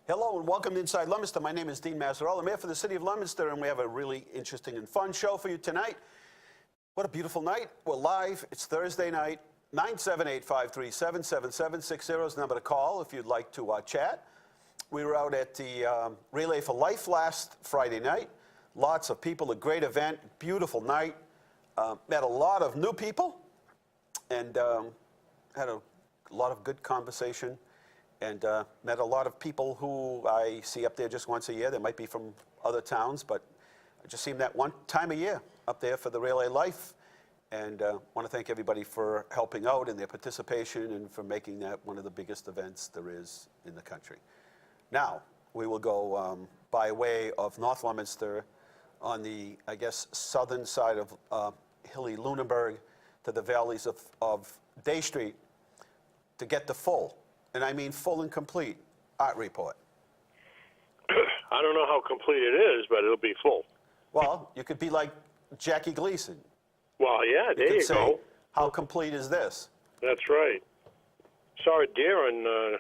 Hello and welcome to Inside Leominster. My name is Dean Mazzarella. I'm here for the city of Leominster, and we have a really interesting and fun show for you tonight. What a beautiful night. We're live. It's Thursday night. 978-537-7760 is the number to call if you'd like to chat. We were out at the Relay for Life last Friday night. Lots of people, a great event, beautiful night. Met a lot of new people and had a lot of good conversation. And met a lot of people who I see up there just once a year. They might be from other towns, but I just see them that one time a year up there for the Relay Life. And want to thank everybody for helping out and their participation and for making that one of the biggest events there is in the country. Now, we will go by way of North Leominster on the, I guess, southern side of hilly Lunenburg to the valleys of Day Street to get the full, and I mean full and complete, art report. I don't know how complete it is, but it'll be full. Well, you could be like Jackie Gleason. Well, yeah, there you go. How complete is this? That's right. Saw a deer on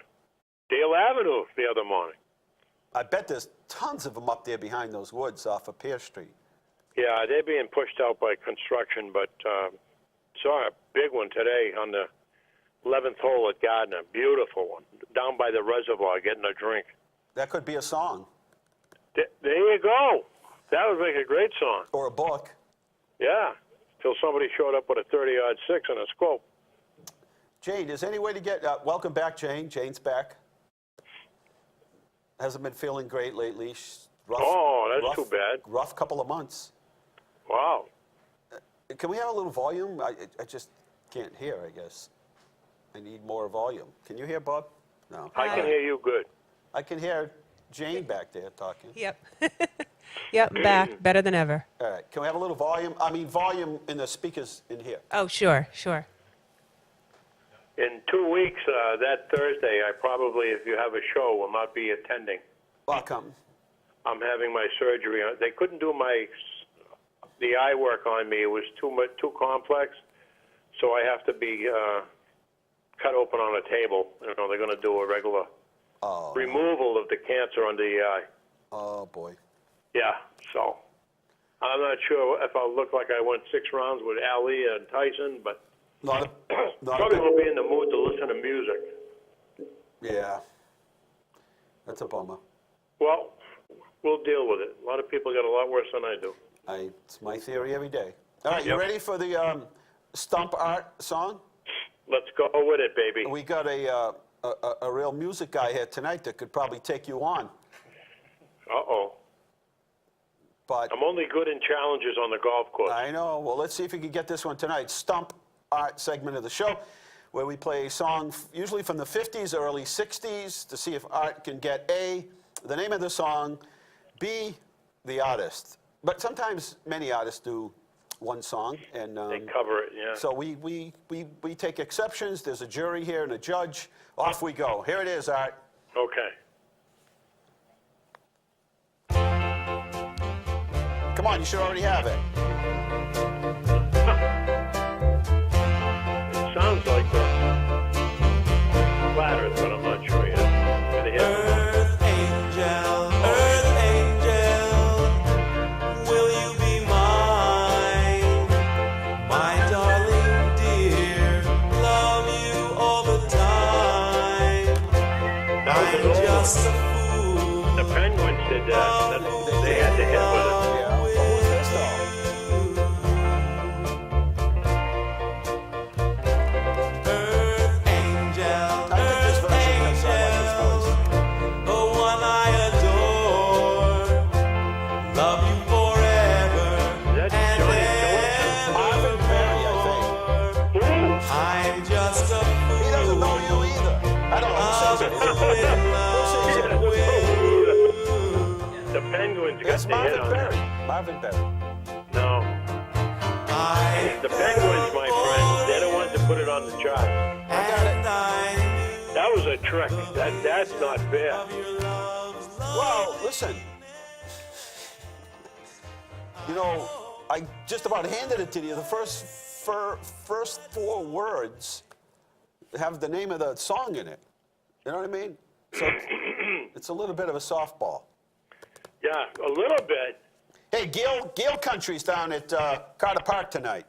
Dale Avenue the other morning. I bet there's tons of them up there behind those woods off of Pierce Street. Yeah, they're being pushed out by construction, but saw a big one today on the 11th hole at Gardner. Beautiful one. Down by the reservoir getting a drink. That could be a song. There you go. That would make a great song. Or a book. Yeah, till somebody showed up with a 30-yard six and a scope. Jane, is there any way to get... welcome back, Jane. Jane's back. Hasn't been feeling great lately. That's too bad. Rough couple of months. Wow. Can we have a little volume? I just can't hear, I guess. I need more volume. Can you hear, Bob? No. I can hear you good. I can hear Jane back there talking. Yep. Yep, back. Better than ever. All right. Can we have a little volume? I mean, volume in the speakers in here. Oh, sure, sure. In 2 weeks, that Thursday, I probably, if you have a show, will not be attending. Welcome. I'm having my surgery. They couldn't do the eye work on me. It was too complex, so I have to be cut open on a table. You know, they're going to do a regular removal of the cancer under the eye. Oh, boy. Yeah, so I'm not sure if I'll look like I went 6 rounds with Ali and Tyson, but probably won't be in the mood to listen to music. Yeah. That's a bummer. Well, we'll deal with it. A lot of people got a lot worse than I do. It's my theory every day. All right, you ready for the Stump Art song? Let's go with it, baby. We got a real music guy here tonight that could probably take you on. Uh-oh. But I'm only good in challenges on the golf course. I know. Well, let's see if you can get this one tonight. Stump Art segment of the show, where we play a song usually from the 50s or early 60s to see if Art can get A, the name of the song, B, the artist. But sometimes many artists do one song. And they cover it, yeah. So we take exceptions. There's a jury here and a judge. Off we go. Here it is, Art. Okay. Come on, you should already have it. It sounds like the Platters, but I'm not sure yet. Earth angel, will you be mine? My darling dear, love you all the time. I'm just a fool. The Penguins did that. They had to hit with it. Yeah. But who's this, though? Earth angel, the one I adore. Love you forever That's and Johnny Marvin Berry, I evermore. I'm just a think. He doesn't know you either. I don't know who says it. Who says it? The Penguins got It's the hit Marvin on Berry. that. Marvin Berry. No. The Penguins, my friends, they're the ones that put it on the chart. That was a trick. That's not fair. Well, listen. You know, I just about handed it to you. The first 4 words have the name of the song in it. You know what I mean? So It's a little bit of a softball. Yeah, a little bit. Hey, Gale Country's down at Carter Park tonight.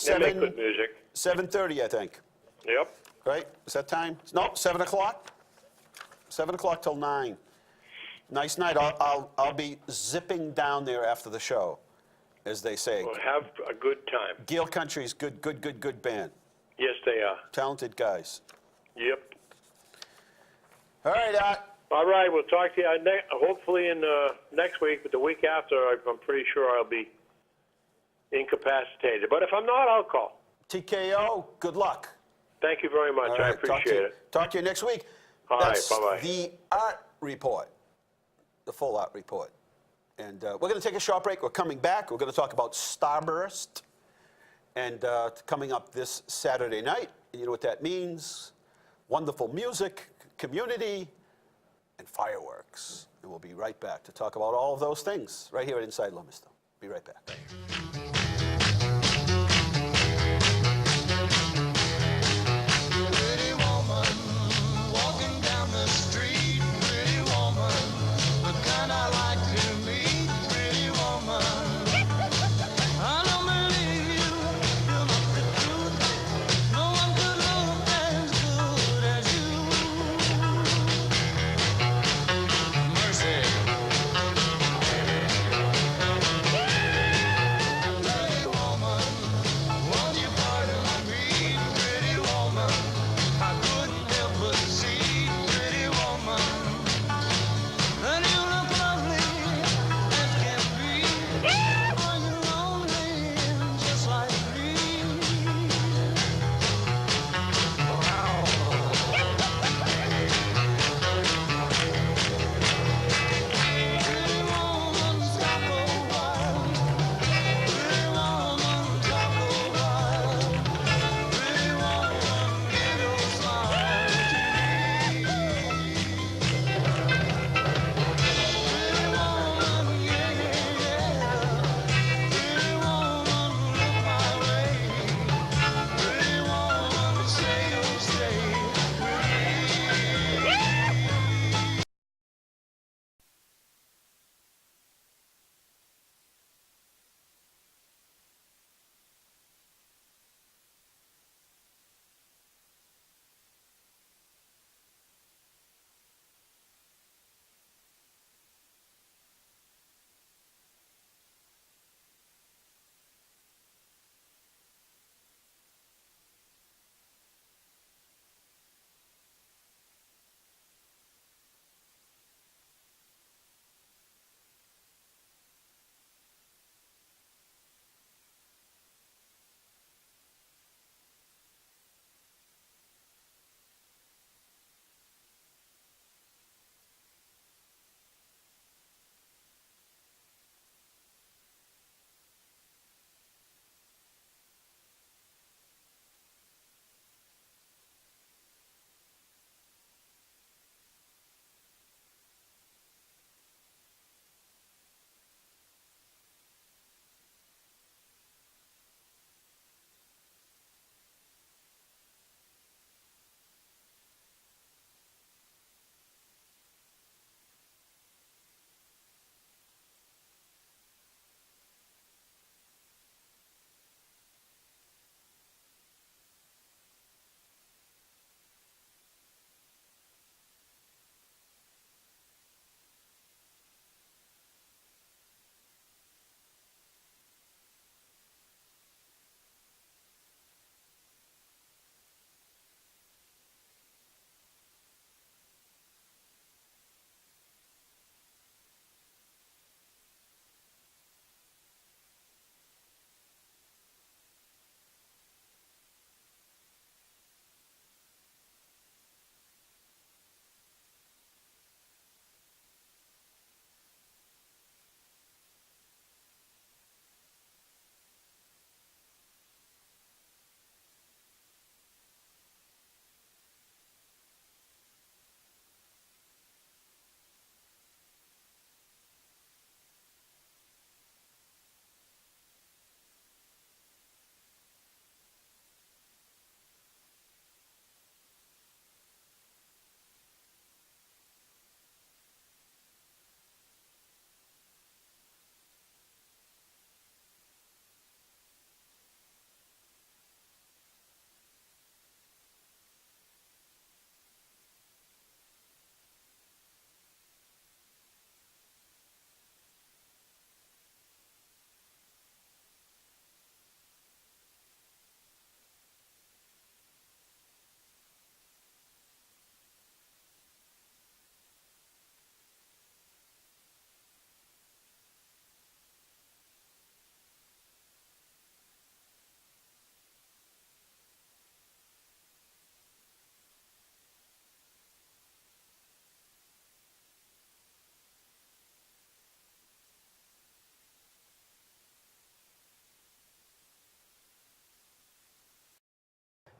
They make good music. 7:30, I think. Yep. Right? Is that time? No, 7 o'clock? 7 o'clock till 9. Nice night. I'll be zipping down there after the show, as they say. Well, have a good time. Gale Country's good band. Yes, they are. Talented guys. Yep. All right, All right, we'll talk to you hopefully in next week, but the week after, I'm pretty sure I'll be incapacitated. But if I'm not, I'll call. TKO, good luck. Thank you very much. All I right, appreciate it. Talk to you next week. All right, That's bye-bye. the art report, the full art report. And we're going to take a short break. We're coming back. We're going to talk about Starburst and coming up this Saturday night. And you know what that means? Wonderful music, community, and fireworks. And we'll be right back to talk about all of those things right here at Inside Leominster. Be right back. Pretty woman, walking down the street. Pretty woman, the kind I like to meet. Pretty woman, I don't believe you. You're not the truth. No one could look as good as you. Mercy.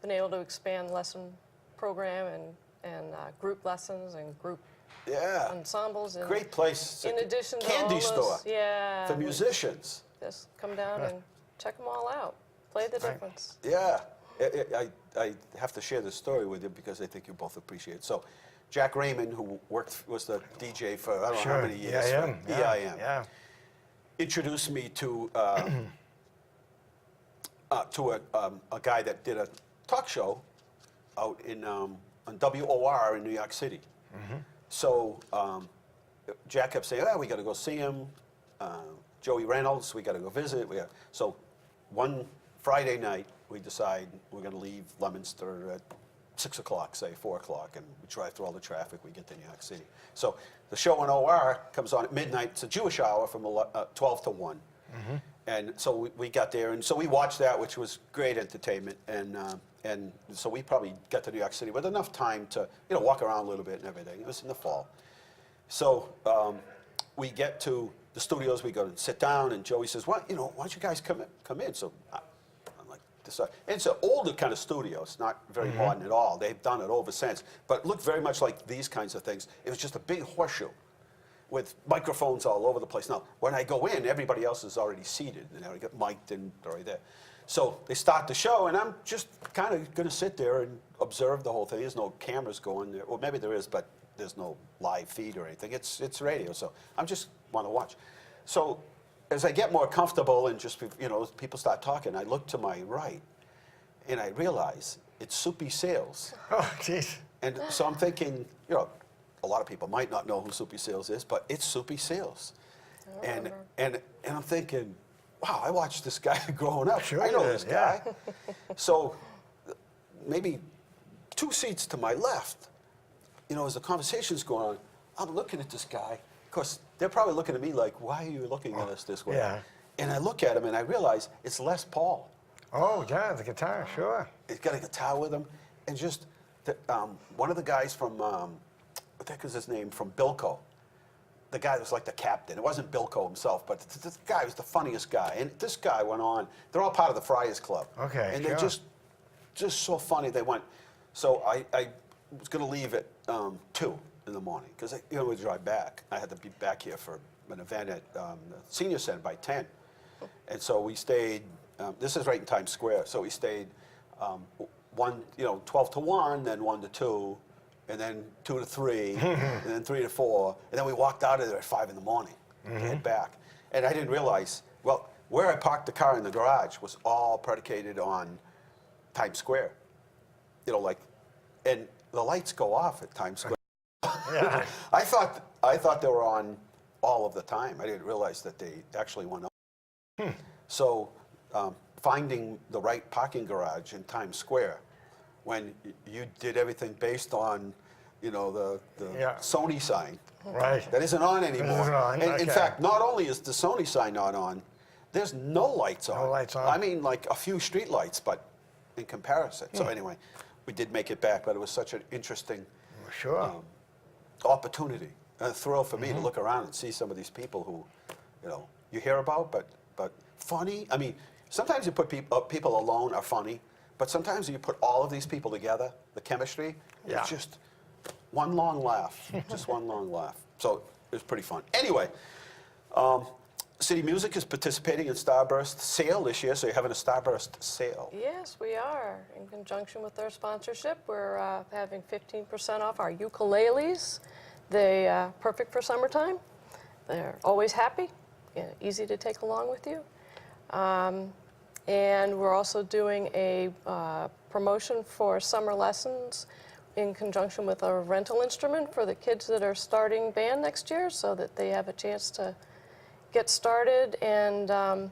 been able to expand lesson program and group lessons and group Yeah. ensembles. And Great place. It's in a addition to candy all those, store yeah, for musicians. just come down and check them all out. Play the difference. Yeah. I have to share this story with you because I think you both appreciate it. So, Jack Raymond, who was the DJ for I don't know how many years, for EIM, introduced me to a guy that did a talk show out on WOR in New York City. So Jack kept saying, we got to go see him. Joey Reynolds, we got to go visit. So one Friday night, we decide we're going to leave Leominster at 6 o'clock, say 4 o'clock, and we drive through all the traffic. We get to New York City. So the show on OR comes on at midnight. It's a Jewish hour from 12 to 1. And so we got there, and so we watched that, which was great entertainment. And so we probably got to New York City with enough time to walk around a little bit and everything. It was in the fall. So we get to the studios. We go and sit down, and Joey says, why don't you guys come in? So I'm like, and it's an older kind of studio. It's not very modern at all. They've done it over since, but it looked very much like these kinds of things. It was just a big horseshoe with microphones all over the place. Now, when I go in, everybody else is already seated, and they get mic'd and already there. So they start the show, and I'm just kind of going to sit there and observe the whole thing. There's no cameras going there. Well, maybe there is, but there's no live feed or anything. It's radio, so I'm just want to watch. So as I get more comfortable and just, people start talking, I look to my right, and I realize it's Soupy Sales. Oh, jeez. And so I'm thinking, a lot of people might not know who Soupy Sales is, but it's Soupy Sales. And I'm thinking, wow, I watched this guy growing up. Sure I know you this did, guy. So maybe 2 seats to my left, as the conversation's going on, I'm looking at this guy. Of course, they're probably looking at me like, why are you looking at us this way? Yeah. And I look at him and I realize it's Les Paul. Oh, yeah, the guitar, sure. He's got a guitar with him. And just one of the guys from, what the heck is his name, from Bilko. The guy that was like the captain. It wasn't Bilko himself, but this guy was the funniest guy. And this guy went on. They're all part of the Friars Club. Okay, and sure. they're just so funny. They went. So I was going to leave at 2 in the morning because we drive back. I had to be back here for an event at the Senior Center by 10. And so we stayed. This is right in Times Square. So we stayed 12 to 1, then 1 to 2. And then 2 to 3, and then 3 to 4, and then we walked out of there at 5 in the morning to head back. And I didn't realize, where I parked the car in the garage was all predicated on Times Square. And the lights go off at Times Square. Yeah. I thought they were on all of the time. I didn't realize that they actually went on. So finding the right parking garage in Times Square, when you did everything based on, the Sony sign. Right. That isn't on anymore. Isn't on, And in okay. fact, not only is the Sony sign not on, there's no lights on. No lights on. I mean, like a few street lights, but in comparison. So anyway, we did make it back, but it was such an interesting Sure. opportunity, a thrill for me to look around and see some of these people who, you hear about, but funny. I mean, sometimes you put people alone are funny. But sometimes you put all of these people together, the chemistry, Yeah. it's just one long laugh, just one long laugh. So it was pretty fun. Anyway, City Music is participating in Starburst sale this year, so you're having a Starburst sale. Yes, we are. In conjunction with their sponsorship, we're having 15% off our ukuleles. They're perfect for summertime. They're always happy, easy to take along with you. And we're also doing a promotion for summer lessons in conjunction with a rental instrument for the kids that are starting band next year so that they have a chance to get started and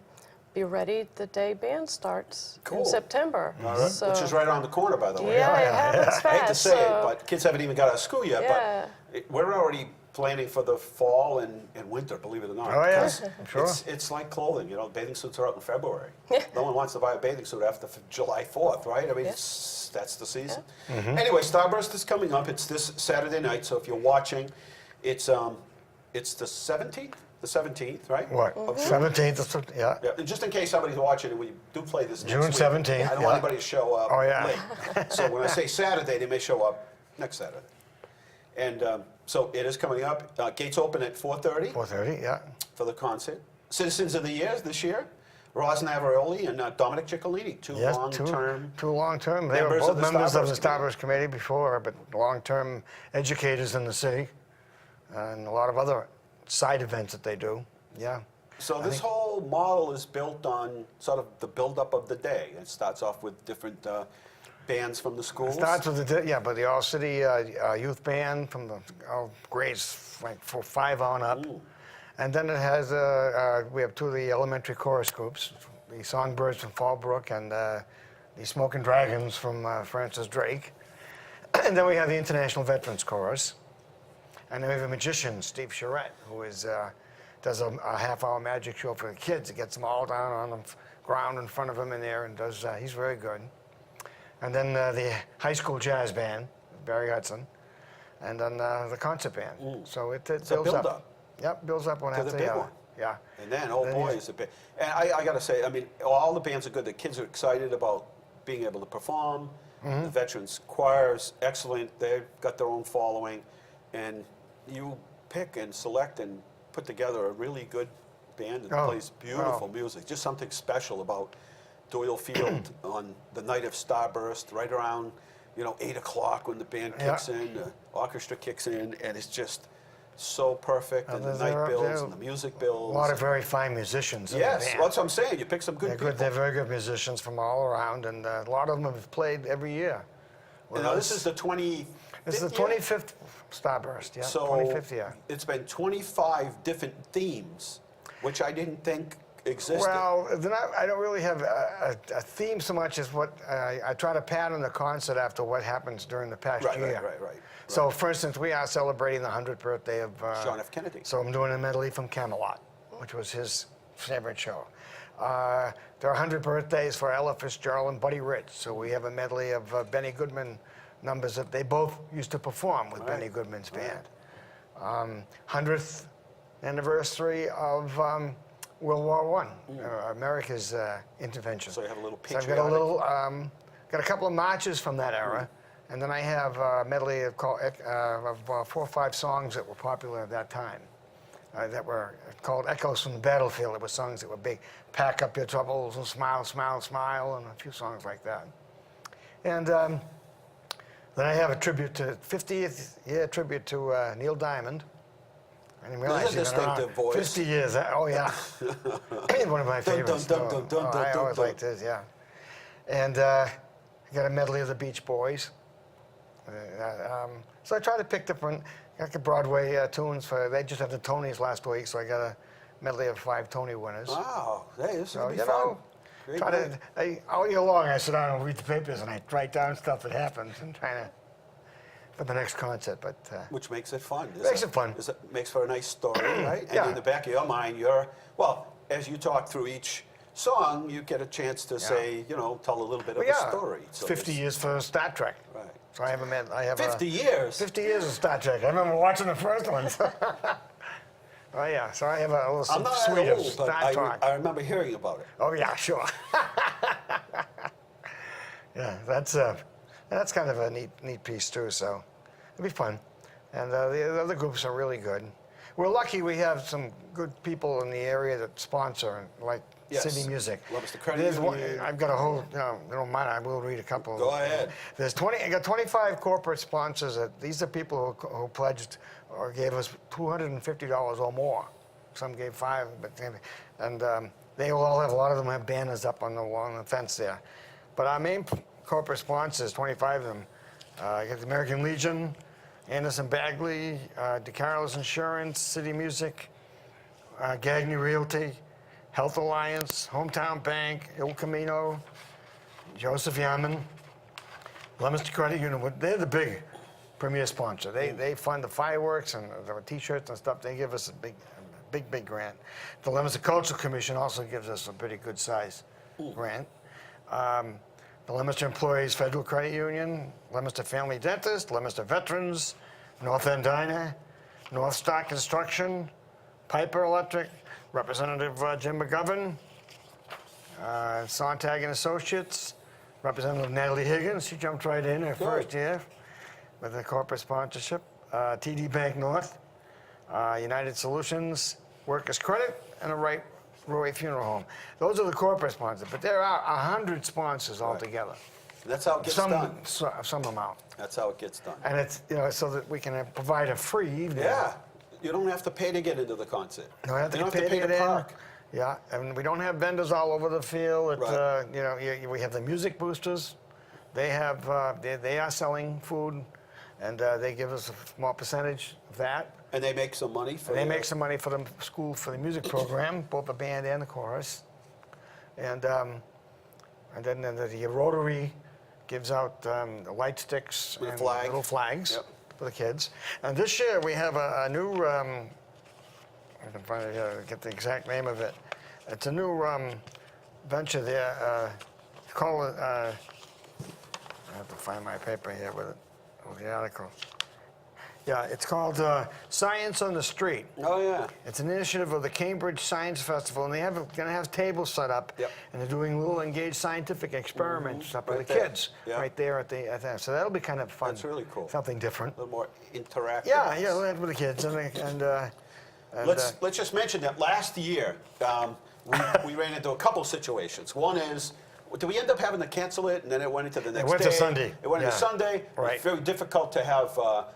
be ready the day band starts in Cool. September. All right. So, Which is right around the corner, by the way. yeah, it happens fast. I hate to say so- it, but kids haven't even got out of school yet. Yeah. But we're already planning for the fall and winter, believe it or not. Oh, yeah, 'Cause sure. It's like clothing, bathing suits are out in February. No one wants to buy a bathing suit after July 4th, right? I mean, that's the season. Anyway, Starburst is coming up. It's this Saturday night, so if you're watching, it's the 17th? the 17th, right? What? 17th, yeah. Yeah, and just in case somebody's watching and we do play this June next week, 17th, I don't yeah. want anybody to show up Oh, yeah. late. So when I say Saturday, they may show up next Saturday. And so it is coming up. Gates open at 4:30 4:30, yeah. for the concert. Citizens of the Year this year, Roz Navaroli and Dominic Ciccolini, two Yes, long-term. two long-term. They were members both of the members of the Starburst Starburst Committee before, but long-term educators in the city, and a lot of other side events that they do. Yeah. So this whole model is built on sort of the build-up of the day. It starts off with different bands from the schools. Starts with but the all-city youth band from the all grades like 5 on up, and then it has we have 2 of the elementary chorus groups, the Songbirds from Fallbrook and the Smoking Dragons from Francis Drake, and then we have the International Veterans Chorus, and then we have a magician, Steve Charette, who does a half-hour magic show for the kids. He gets them all down on the ground in front of him in there and does. He's very good. And then the high school jazz band, Barry Hudson, and then the concert band. So it builds build-up. up. Yep, builds up one To after the the big other. one. Yeah. And then, oh Then boy, you- is it big. And I got to say, I mean, all the bands are good. The kids are excited about being able to perform. Mm-hmm. The Veterans Choir's excellent. They've got their own following. And you pick and select and put together a really good band that Oh, plays beautiful wow. music. Just something special about Doyle Field on the night of Starburst, right around, 8 o'clock when the band kicks Yeah. in, the orchestra kicks in, and it's just so perfect, and the They're- night builds they're- and the music A builds. lot of very fine musicians in the Yes, band. that's what I'm saying. You pick some good They're people. good. They're very good musicians from all around, and a lot of them have played every year. And now this is the 25th This is the year? 25th Starburst, yeah, So 25th year. it's been 25 different themes, which I didn't think existed. Well, I don't really have a theme so much as what I try to pattern the concert after what happens during the past Right, year. right. So, for instance, we are celebrating the 100th birthday of John F. Kennedy. So I'm doing a medley from Camelot, which was his favorite show. There are 100 birthdays for Ella Fitzgerald and Buddy Rich, so we have a medley of Benny Goodman numbers that they both used to perform with Benny Goodman's band. 100th anniversary of World War I, America's intervention. So you have a little So I've got a patriotic- little, got a couple of marches from that era, and then I have a medley of 4 or 5 songs that were popular at that time, that were called Echoes from the Battlefield. It were songs that were big, Pack Up Your Troubles and Smile, Smile, Smile, and a few songs like that. And then I have a tribute to 50th year tribute to Neil Diamond. I didn't realize There's a he'd been around distinctive voice. 50 years. Oh yeah, one of my favorites. dun, dun, dun, I dun, always dun. liked his, yeah. And I got a medley of the Beach Boys. So I try to pick different, like the Broadway tunes for. They just had the Tonys last week, so I got a medley of 5 Tony winners. Wow, hey, this is So, going to be you fun. know, Great try night. to, all year long I sit down and read the papers and I write down stuff that happens and trying to, for the next concert. But Which makes it fun. Makes it fun. Makes for a nice story, right? Yeah. And in the back of your mind, as you talk through each song, you get a chance to say, tell a little bit of well, a story. it's So 50 there's- years for Star Trek. Right. So I have a med. I have 50 years? 50 years of Star Trek. I remember watching the first one. Oh yeah, so I have a little I'm not suite that of old, but Star Trek. I remember hearing about it. Oh yeah, sure. Yeah, that's kind of a neat piece too. So it'll be fun, and the other groups are really good. We're lucky we have some good people in the area that sponsor, like Yes. City Music. Leominster Credit There's one, Union. I've got a whole, you don't mind, I will read a couple. Go ahead. I got 25 corporate sponsors. These are people who pledged or gave us $250 or more. Some gave 5, and they will all have, a lot of them have banners up along the fence there. But our main corporate sponsors, 25 of them, I got the American Legion, Anderson Bagley, DeCarlos Insurance, City Music, Gagney Realty, Health Alliance, Hometown Bank, Il Camino, Joseph Yaman, Leominster Credit Union. They're the big premier sponsor. They fund the fireworks and the T-shirts and stuff. They give us a big grant. The Leominster Cultural Commission also gives us a pretty good size grant. The Leominster Employees Federal Credit Union, Leominster Family Dentist, Leominster Veterans, North End Diner, North Star Construction, Piper Electric, Representative Jim McGovern, Sontag and Associates, Representative Natalie Higgins, she jumped right in her first year with the corporate sponsorship, TD Bank North, United Solutions, Workers Credit, and a Roy Funeral Home. Those are the corporate sponsors, but there are 100 sponsors altogether. That's how it gets done. Some amount. That's how it gets done. And it's, so that we can provide a free evening. Yeah. You don't have to pay to get into the concert. You don't have to You pay to get in. park. Yeah, and we don't have vendors all over the field. Right. We have the music boosters. They have, they are selling food, and they give us a small percentage of that. And they make some money for And they make some money for the school, for the music program, both the band and the chorus. And then the Rotary gives out the light sticks With a and flag. little flags Yep. for the kids. And this year we have a new, I can find it here, get the exact name of it. It's a new venture there. Called it, I have to find my paper here with the article. Yeah, it's called Science on the Street. Oh, yeah. It's an initiative of the Cambridge Science Festival, and they're going to have tables set up, Yep. and they're doing little engaged scientific experiments up for Right the there. kids, Yeah. right there at the. So that'll be kind of fun. That's really cool. Something different. A little more interactive. Yeah, we'll have with the kids, Let's just mention that last year we ran into a couple situations. One is, did we end up having to cancel it, and then it went into the next day? went to Sunday. It went into Yeah. Sunday. It Right. was very difficult to have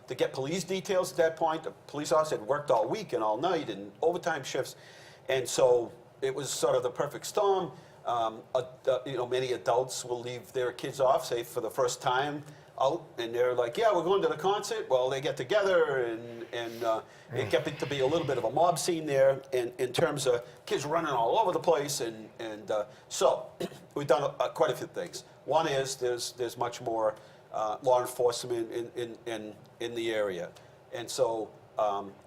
to get police details at that point. The police officer had worked all week and all night and overtime shifts, and so it was sort of the perfect storm. Many adults will leave their kids off, say for the first time out, and they're like, "Yeah, we're going to the concert." Well, they get together, and it kept it to be a little bit of a mob scene there, in terms of kids running all over the place, and so we've done quite a few things. One is there's much more law enforcement in the area, and so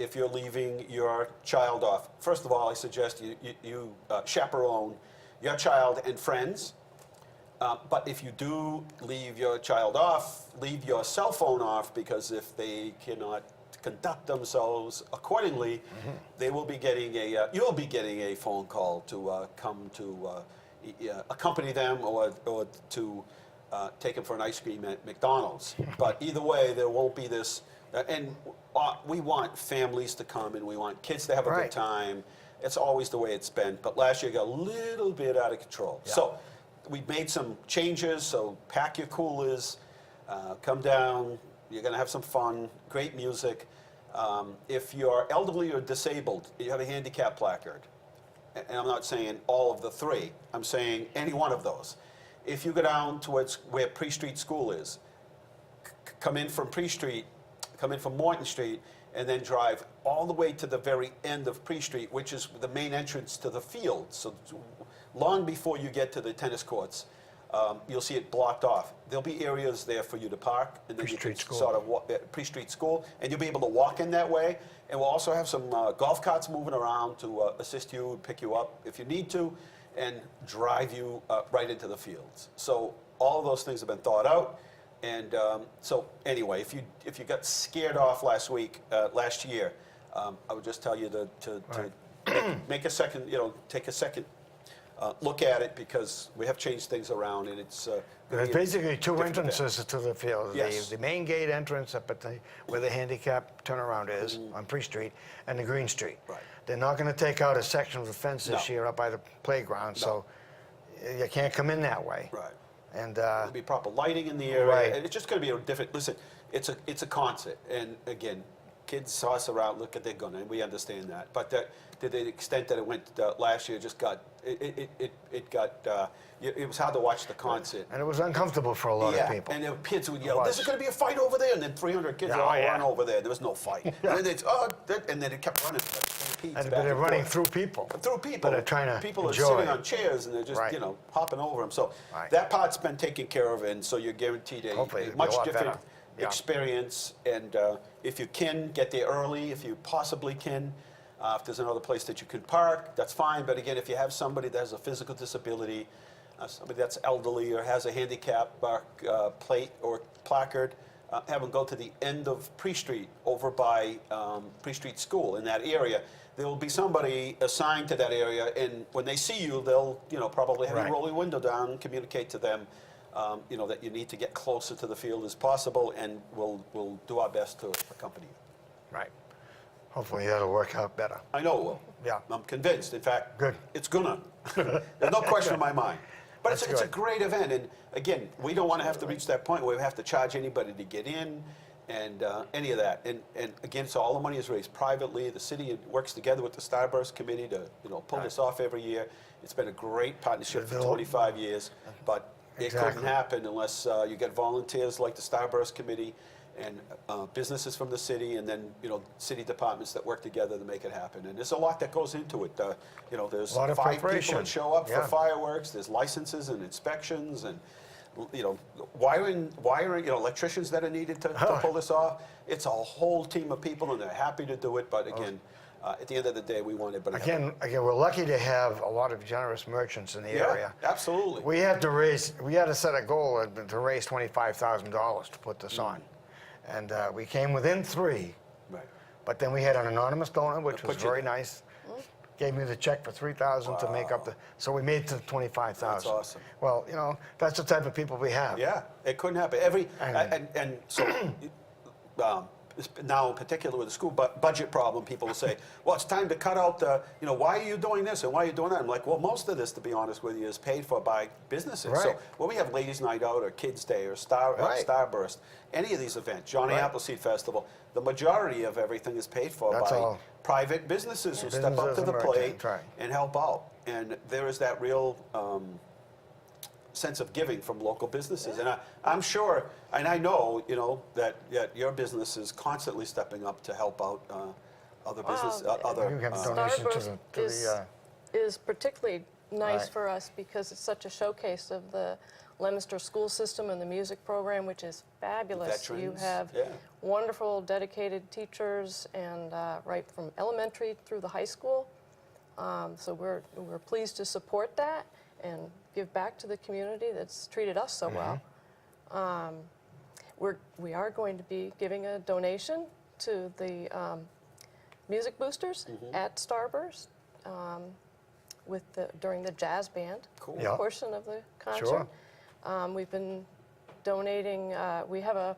if you're leaving your child off, first of all, I suggest you chaperone your child and friends. But if you do leave your child off, leave your cell phone off, because if they cannot conduct themselves accordingly, they will be getting you'll be getting a phone call to come to accompany them or to take them for an ice cream at McDonald's. But either way, there won't be this, and we want families to come and we want kids to have a Right. good time. It's always the way it's been. But last year got a little bit out of control. Yeah. So we've made some changes, so pack your coolers, come down, you're gonna have some fun, great music. If you're elderly or disabled, you have a handicap placard, and I'm not saying all of the three, I'm saying any one of those. If you go down towards where Pre-Street School is, come in from Pre-Street, come in from Morton Street, and then drive all the way to the very end of Pre-Street, which is the main entrance to the field. So long before you get to the tennis courts, you'll see it blocked off. There'll be areas there for you to park, and then you can Pre-Street School. sort of walk, Pre-Street School, and you'll be able to walk in that way. And we'll also have some golf carts moving around to assist you, pick you up if you need to, and drive you right into the fields. So all of those things have been thought out. And so anyway, if you got scared off last year, I would just tell you to make a second, take a second look at it, because we have changed things around, and it's There's basically two different entrances to the field. Yes. The main gate entrance up at where the handicap turnaround is on Pre-Street, and the Green Street. Right. They're not going to take out a section of the fence this No. year up by the playground, so you can't come in that way. Right. And There'll be proper lighting in the area, Right. and it's just going to be a different. Listen, it's a concert, and again, kids toss around, look at their gun, and we understand that. But to the extent that it went last year, just got it was hard to watch the concert. it was uncomfortable for a lot of people. And the kids would yell, It "This was. is going to be a fight over there!" And then 300 kids Yeah, all oh, yeah. run over there. There was no fight. And then and then it kept running. Like stampedes And back they're and running forth. through people. Through people. That are trying to People enjoy. are sitting on chairs, and they're just, Right. hopping over them. So Right. that part's been taken care of, and so you're guaranteed Hopefully a it'll be a much lot different better. Yeah. experience. And if you can, get there early, if you possibly can. If there's another place that you can park, that's fine. But again, if you have somebody that has a physical disability, somebody that's elderly or has a handicap plate or placard, have them go to the end of Pre-Street over by Pre-Street School in that area. There will be somebody assigned to that area, and when they see you, they'll probably have Right. you roll your window down and communicate to them that you need to get closer to the field as possible, and we'll do our best to accompany you. Right. Hopefully that'll work out better. I know it will. Yeah. I'm convinced. In fact, Good. it's gonna. There's no question in my mind. But That's it's a good. great event, and again, we don't want to have to reach that point where we have to charge anybody to get in, and any of that. And again, so all the money is raised privately. The city works together with the Starburst Committee to pull this off every year. It's been a great partnership for They'll- 25 years, but it Exactly. couldn't happen unless you get volunteers like the Starburst Committee and businesses from the city, and then city departments that work together to make it happen. And there's a lot that goes into it. There's A lot of 5 people preparation. that show up Yeah. for fireworks. There's licenses and inspections, and wiring. Electricians that are needed to pull this off. It's a whole team of people, and they're happy to do it. But again, at the end of the day, we want everybody. to have Again, we're lucky to have a lot of generous merchants in the yeah, area. absolutely. We had to set a goal to raise $25,000 to put this on. And we came within 3, Right. but then we had an anonymous donor, which Put was you very there. nice. Gave me the check for $3,000 to make up so we made it to 25,000. That's awesome. Well, that's the type of people we have. Yeah, it couldn't happen. And so now in particular with the school budget problem, people will say, well, it's time to cut out the, why are you doing this and why are you doing that? I'm like, well, most of this, to be honest with you, is paid for by businesses. So Right. when we have Ladies Night Out or Kids Day or Right. Starburst, any of these events, Johnny Right. Appleseed Festival, the majority of everything is paid for That's by all. private businesses who step up Businesses to the and plate merchants, right. and help out. And there is that real sense of giving from local businesses. And I'm sure, and I know, that your business is constantly stepping up to help out other business, other. You have a donation Starburst to the is particularly nice Right. for us because it's such a showcase of the Leominster school system and the music program, which is fabulous. You Veterans, have yeah. wonderful, dedicated teachers, and right from elementary through the high school. So we're pleased to support that and give back to the community that's treated us so well. We are going to be giving a donation to the music boosters at Starburst during the jazz band Cool. Yeah. portion of the concert. Sure. We've been donating. We have a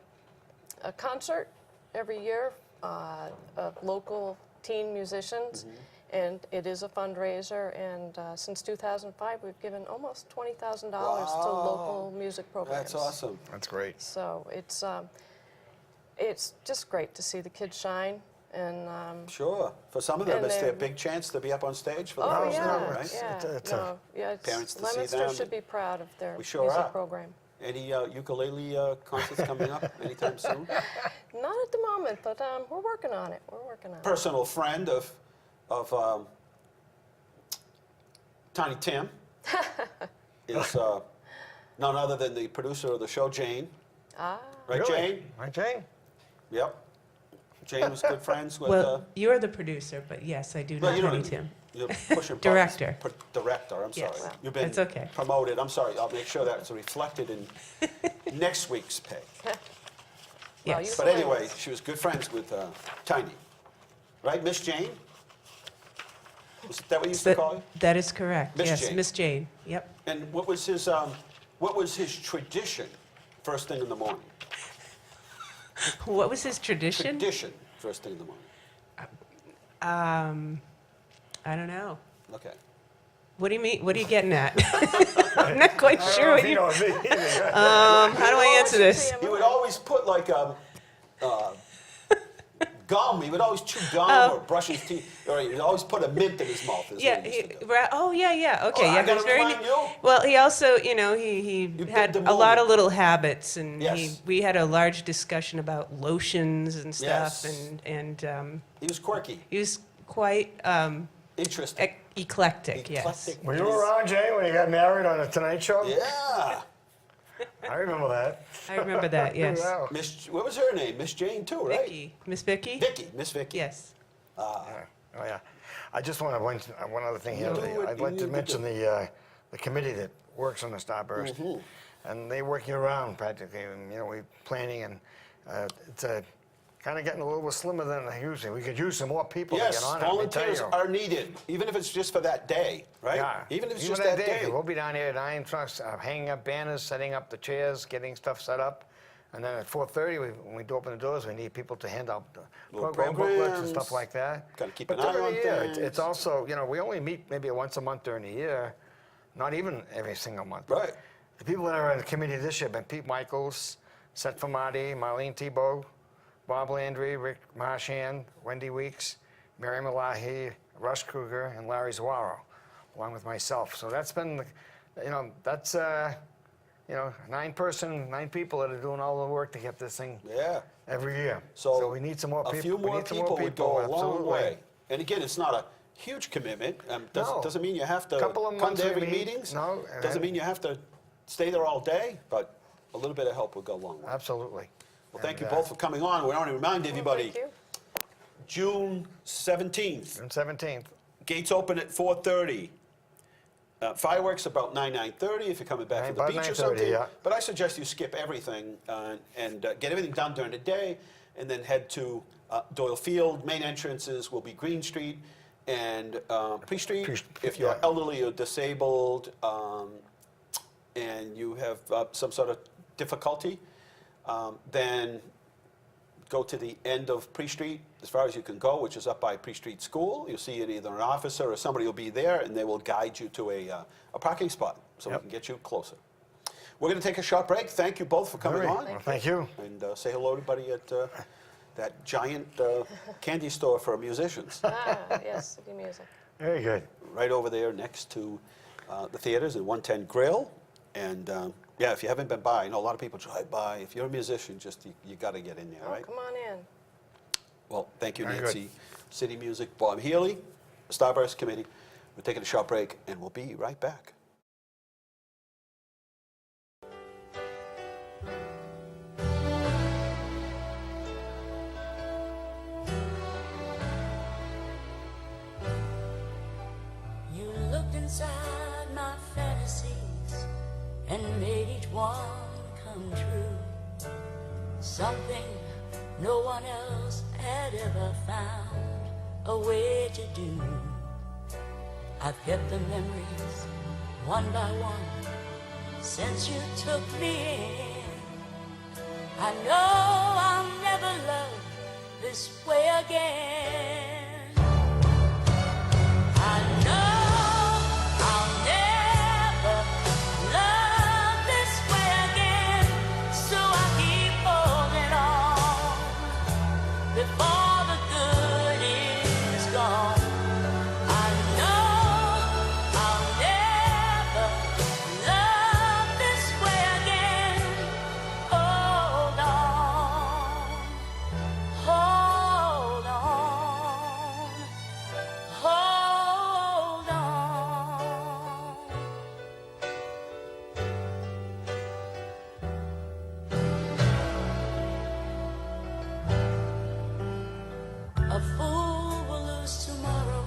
concert every year of local teen musicians, and it is a fundraiser. And since 2005, we've given almost $20,000 to local music programs. That's awesome. That's great. So it's just great to see the kids shine. And Sure. For some of them, And it's their they- big chance to be up on stage for the oh first yeah, time, right? yeah, It's a- no, yeah. Parents to see Leominster them. should be proud of their We sure music are. program. Any ukulele concerts coming up anytime soon? Not at the moment, but we're working on it. We're working on it. Personal friend of Tiny Tim is none other than the producer of the show, Jane. Ah, Right, Really? Jane? Right, Jane? Yep. Jane was good friends with. Well, you're the producer, but yes, I do know well, you know, Tiny Tim. You're pushing Director. buttons. Director, I'm Yes. sorry. Wow. You've been That's okay. promoted. I'm sorry. I'll make sure that's reflected in next week's pay. well, Yes. you But can anyway, win. she was good friends with Tiny. Right, Miss Jane? Was that what you used to call her? That is correct. Miss Yes, Jane. Miss Jane. Yep. And what was his tradition first thing in the morning? What was his tradition? Tradition first thing in the morning. I don't know. Okay. What do you mean? What are you getting at? I'm not quite sure what you. know me either. How do I answer this? He would always put like gum. He would always chew gum Oh. or brush his teeth, or he would always put a mint in his mouth. Is Yeah. what he used to do. Oh, yeah. Okay. Oh, I yeah. gotta He's very. remind you? Well, he also, he did had the a lot of movie. little habits, and Yes. we had a large discussion about lotions and stuff, Yes. and He was quirky, he was quite interesting. eclectic. Yes. Eclectic. Were you around, Jane, when you got married on The Tonight Show? Yeah. I remember that. I remember that. Yes. Wow. What was her name? Miss Jane too, right? Vicky. Miss Vicky. Miss Vicky. Yes. Oh, yeah. I just want to mention one other thing here. You do what I'd you like to need to mention do. the committee that works on the Starburst. And they work year round practically. And, we're planning, and It's kind of getting a little bit slimmer than usually. We could use some more people to Yes, get on it. let me tell volunteers you. are needed, even if it's just for that day, right? Yeah. Even if it's just that that day. We'll be down here at iron trucks, hanging up banners, setting up the chairs, getting stuff set up. And then at 4:30, when we open the doors, we need people to hand out the Little program booklets and programs. stuff like that. Gotta keep But an eye during on the year, things. it's also, we only meet maybe once a month during the year, not even every single month. Right. The people that are on the committee this year have been Pete Michaels, Seth Famati, Marlene Tebow, Bob Landry, Rick Marchand, Wendy Weeks, Mary Malahi, Russ Kruger, and Larry Zawaro, along with myself. So that's been, that's 9 people that are doing all the work to get this thing Yeah. every year. So we need some more people. A few We more need some people would go a long absolutely. way. And again, it's not a huge commitment. No. Doesn't mean you have to Couple of come months to we every meet. meetings. No, Doesn't mean you have to stay there all day, but a little bit of help would go a long way. Absolutely. Well, thank you And, both for coming on. We want to remind everybody, Thank you. June 17th, June 17th. gates open at 4:30. Fireworks about 9:30 if you're coming back from the About beach or 9:30, something. yeah. But I suggest you skip everything and get everything done during the day and then head to Doyle Field. Main entrances will be Green Street and Pre Street. If you're yeah. elderly or disabled and you have some sort of difficulty, then go to the end of Pre Street as far as you can go, which is up by Pre Street School. You'll see either an officer or somebody will be there, and they will guide you to a parking spot so we Yep. can get you closer. We're going to take a short break. Thank you both for coming All right. on. Well, thank you. And say hello to everybody at that giant candy store for musicians, Yes, city music. Very good. right over there next to the theaters at 110 Grill. And yeah, if you haven't been by, I know a lot of people drive by. If you're a musician, just you got to get in there, Oh, right? come on in. Well, thank you, Very good. Nancy. City Music, Bob Healy, Starburst Committee. We're taking a short break, and we'll be right back. You looked inside my fantasies and made each one come true. Something no one else had ever found a way to do. I've kept the memories one by one since you took me in. I know I'll never love this way again. I know I'll never love this way again, so I keep holding on before the good is gone. I know I'll never love this way again. Hold on, hold on. Hold on. A fool will lose tomorrow,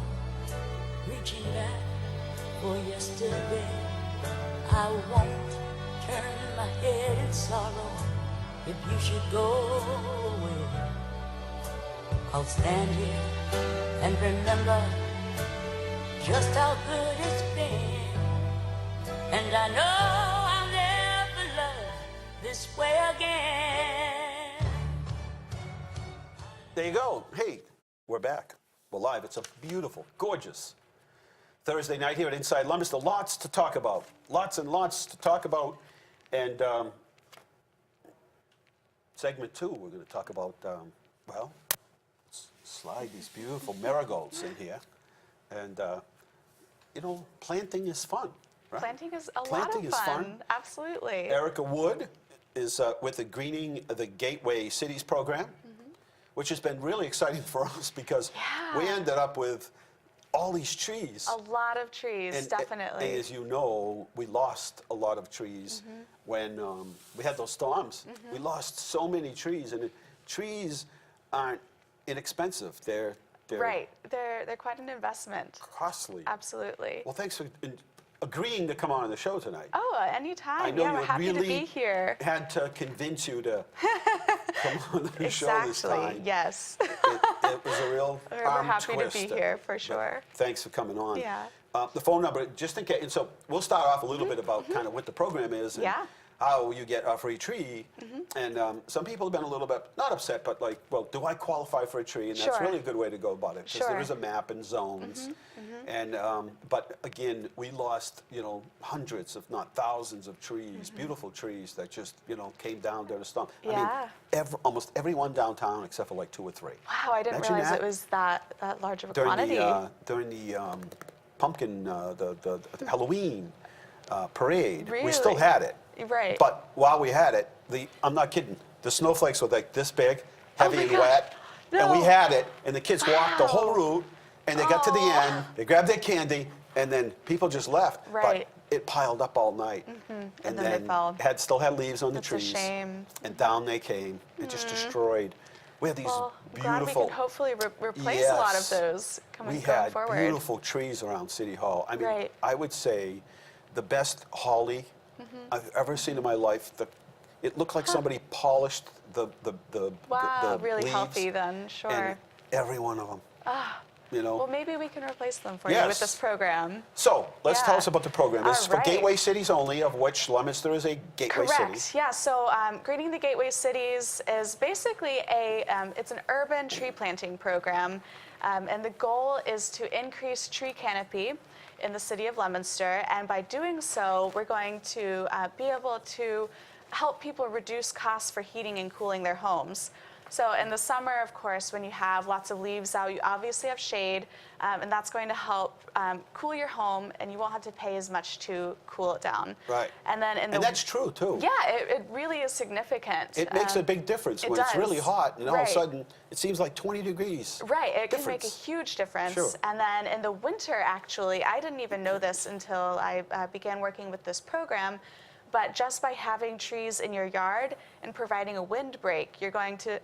reaching back for yesterday. I won't turn my head in sorrow if you should go away. I'll stand here and remember just how good it's been. And I know I'll never love this way again. There you go. Hey, we're back. We're live. It's a beautiful, gorgeous Thursday night here at Inside Leominster. Lots to talk about. Lots and lots to talk about. And segment 2, we're going to talk about, well, let's slide these beautiful marigolds in here. And, planting is fun, right? Planting is a lot Planting of is fun. fun. Absolutely. Erica Wood is with the Greening the Gateway Cities program, which has been really exciting for us because we Yeah. ended up with all these trees. A lot of trees, And definitely. as you know, we lost a lot of trees when we had those storms. We lost so many trees, and trees aren't inexpensive. They're Right. They're quite an investment. costly. Absolutely. Well, thanks for agreeing to come on the show tonight. Oh, anytime. I know yeah, you we're happy really to be here. had to convince you to come on the show this Exactly. time. Yes. It was a real We're arm happy to be twister. here for But sure. thanks for coming on. Yeah. The phone number, just in case, and so we'll start off a little bit about kind of what the program is and Yeah. how you get a free tree. And some people have been a little bit, not upset, but like, well, do I qualify for a tree? And that's Sure. really a good way to go about it because there Sure. is a map and zones. And but again, we lost, hundreds, if not thousands of trees, beautiful trees that just, came down during the storm. I Yeah. mean, almost everyone downtown except for like 2 or 3. Wow, I didn't Imagine realize that. it was that large of a During quantity. during the pumpkin, the Halloween parade, we still Really? had it. Right. But while we had it, I'm not kidding, the snowflakes were like this big, heavy my and gosh. wet, and we No. had it, and the kids walked the whole Wow. route, and they got to the Oh. end, they grabbed their candy, and then people just left. Right. But it piled up all night, And then they fell. still had leaves on That's the a trees, shame. and down they came. It just destroyed. We had these Well, I'm glad we beautiful. can hopefully replace a lot of Yes. those We going had forward. beautiful trees around City Hall. I mean, Right. I would say the best holly I've ever seen in my life. It looked like somebody polished the Wow, the really leaves, healthy then, sure. and every one of them. Well, maybe we can replace them for you Yes. with this program. So let's tell Yeah. us about the program. This is All for right. gateway cities only, of which Leominster is a gateway Correct. city. Yeah. So, Greening the Gateway Cities is basically it's an urban tree planting program, and the goal is to increase tree canopy in the city of Leominster. And by doing so, we're going to be able to help people reduce costs for heating and cooling their homes. So in the summer, of course, when you have lots of leaves out, you obviously have shade, and that's going to help cool your home, and you won't have to pay as much to cool it down. Right. And then in the And that's true too. yeah, it really is significant. It makes a big difference it when it's really does. hot, and all of a Right. sudden it seems like 20 degrees. Right, it can make a difference. huge difference. Sure. And then in the winter, actually, I didn't even know this until I began working with this program, but just by having trees in your yard and providing a windbreak, you're going to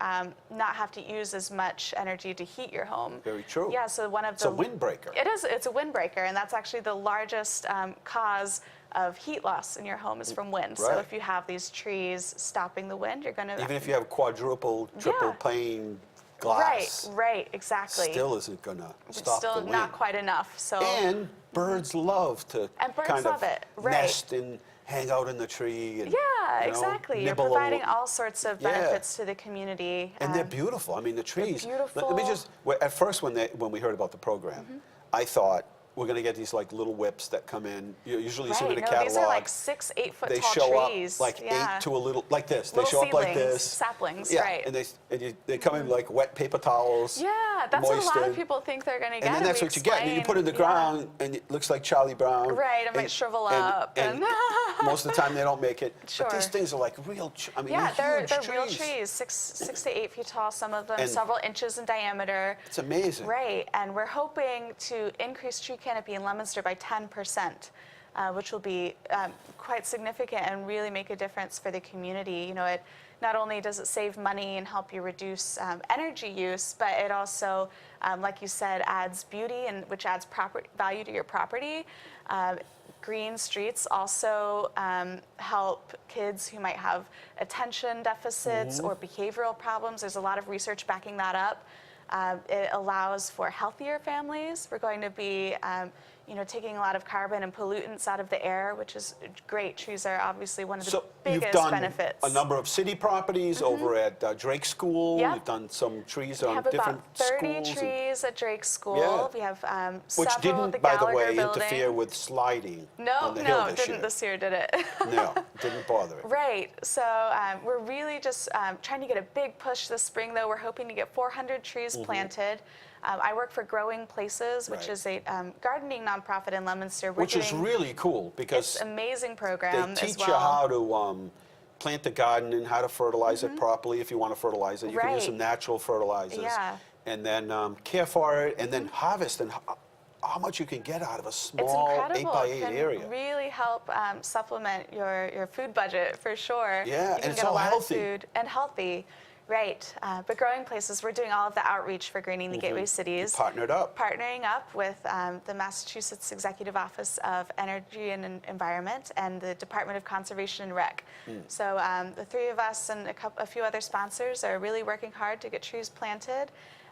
not have to use as much energy to heat your home. Very true. Yeah, so one of It's a windbreaker. It is, it's a windbreaker, and that's actually the largest cause of heat loss in your home is from wind. So Right. if you have these trees stopping the wind, you're going to... Even if you have quadruple, triple Yeah. pane glass, Right, exactly. still isn't gonna It's stop still the wind. not quite enough. So And birds love to And birds kind love of it, right. nest and hang out in the tree. And, yeah, exactly. You're nibble a providing little- all sorts of Yeah. benefits to the community. And they're beautiful. I mean, the trees. Let me beautiful. just. At first, when we heard about the program, I thought we're going to get these like little whips that come in. Usually, you see them in Right, a no, catalog. these are like 6, 8 foot they tall show trees. up like yeah. 8 to a little like this. They Little show up like seedlings, this. saplings, Yeah, right. and they come in like wet paper towels. Yeah, that's what a lot moistened. of people think they're going to get. And then that's we what you get. And you put it in the explain, yeah. ground, and it looks like Charlie Brown. Right, it might shrivel up, And most of the time they don't make it. Sure. But these things are like real. I mean, Yeah, they're huge real trees, 6 to 8 feet tall, some of them And- several inches in diameter. It's amazing. Right, and we're hoping to increase tree canopy in Leominster by 10%, which will be quite significant and really make a difference for the community. You know, it not only does it save money and help you reduce energy use, but it also, like you said, adds beauty and which adds value to your property. Green streets also help kids who might have attention deficits or behavioral problems. There's a lot of research backing that up. It allows for healthier families. We're going to be taking a lot of carbon and pollutants out of the air, which is great. Trees are obviously one of the So biggest you've done benefits. a number of city properties over at Drake School. Yeah. You've done some trees We on have different about 30 schools. and- trees at Drake School. Yeah. We have Which several at the didn't, by the Gallagher way, building. interfere with sliding No, on the hill no, this it didn't year. this year, did it? No, didn't bother it. Right. So we're really just trying to get a big push this spring, though. We're hoping to get 400 trees planted. I work for Growing Places, which Right. is a gardening nonprofit in Leominster. We're Which is doing- really cool because It's an amazing they program teach as well. you how to plant the garden and how to fertilize it properly if you want to fertilize it. You can use Right. some natural fertilizers. Yeah. And then care for it and then harvest and how much you can get out of a It's small incredible. 8x8 It can area. really help supplement your food budget for sure. Yeah, you and can it's get all a lot healthy. of food and healthy. Right, but Growing Places, we're doing all of the outreach for greening the gateway cities. Partnered up. Partnering up with the Massachusetts Executive Office of Energy and Environment and the Department of Conservation and Rec. So the three of us and a few other sponsors are really working hard to get trees planted.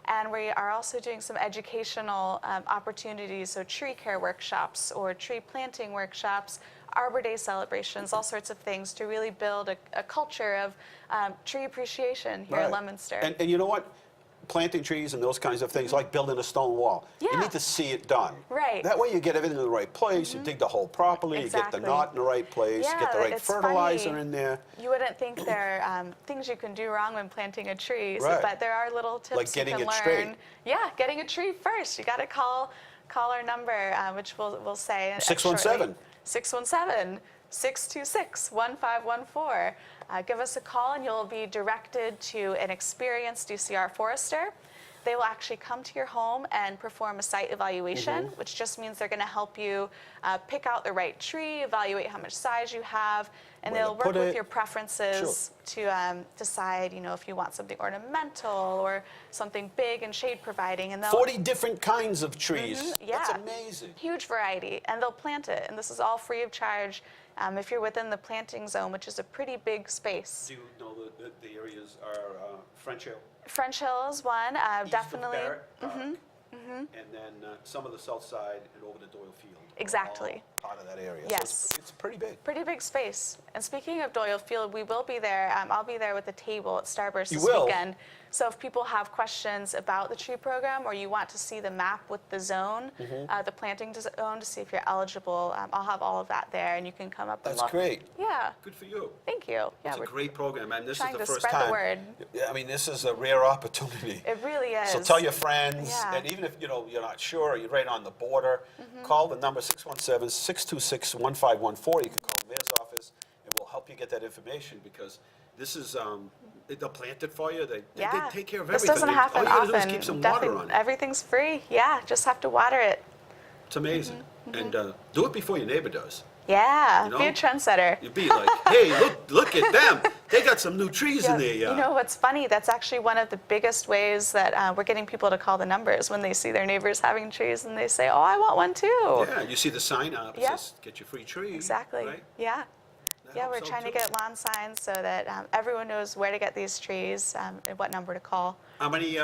And we are also doing some educational opportunities, so tree care workshops or tree planting workshops, Arbor Day celebrations, all sorts of things to really build a culture of tree appreciation here in Right. Leominster. And you know what? Planting trees and those kinds of things, like building a stone wall. You Yeah. need to see it done. Right. That way you get everything in the right place, you dig the hole properly, you get the Exactly. knot in the right place, you get the Yeah, right it's fertilizer funny. in there. You wouldn't think there are things you can do wrong when planting a tree, Right. but there are little tips Like getting you can it learn. straight. Yeah, getting a tree first. You got to call our number, which we'll say 617. 617-626-1514. Give us a call and you'll be directed to an experienced DCR forester. They will actually come to your home and perform a site evaluation, which just means they're going to help you pick out the right tree, evaluate how much size you have, and Where to they'll work put with it. your preferences to decide, if you want something ornamental or something big and shade providing. And they'll 40 different kinds of trees. yeah. That's amazing. huge variety, and they'll plant it. And this is all free of charge if you're within the planting zone, which is a pretty big space. Do you know the areas are French Hill? French Hill is one, East definitely. Of Barrett Park, and then some of the south side and over to Doyle Field. Exactly. All part of that area. Yes. So it's pretty big. Pretty big space. And speaking of Doyle Field, we will be there. I'll be there with a table at Starburst You this will? weekend. So if people have questions about the tree program or you want to see the map with the zone, the planting zone, to see if you're eligible, I'll have all of that there, and you can come up and That's look. great. Yeah. Good for you. Thank you. Yeah, It's a great program, and this is trying the to first spread the time. word. Yeah, I mean, this is a rare opportunity. It really is. So tell your friends, Yeah. and even if you're not sure, or you're right on the border, call the number 617-626-1514. You can call the mayor's office, and we'll help you get that information, because this is they'll plant it for you. They take care of This everything. doesn't happen All you gotta often. do is keep some water Definitely, on it. everything's free. Yeah, just have to water it. It's amazing. And do it before your neighbor does. Yeah, You be a know? trendsetter. You'd be like, hey, look at them. They got some new trees in there. You know what's funny? That's actually one of the biggest ways that we're getting people to call the numbers when they see their neighbors having trees and they say, "Oh, I want one too." Yeah, you see the sign up. It Yeah. says, get your free tree. Exactly. Right? Yeah. That Yeah, helps we're out trying to too. get lawn signs so that everyone knows where to get these trees and what number to call. How many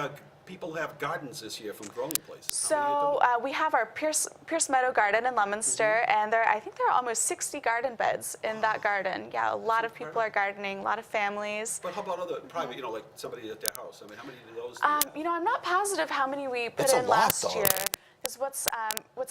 people have gardens this year from Growing Places? How many So are we have our Pierce Meadow Garden in Leominster, and I think there are almost 60 garden beds in that garden. Yeah, a lot of people are gardening, a lot of families. But how about other private, like somebody at their house? I mean, how many of those do you have? I'm not positive how many we put That's a in lot, last though. year. Because what's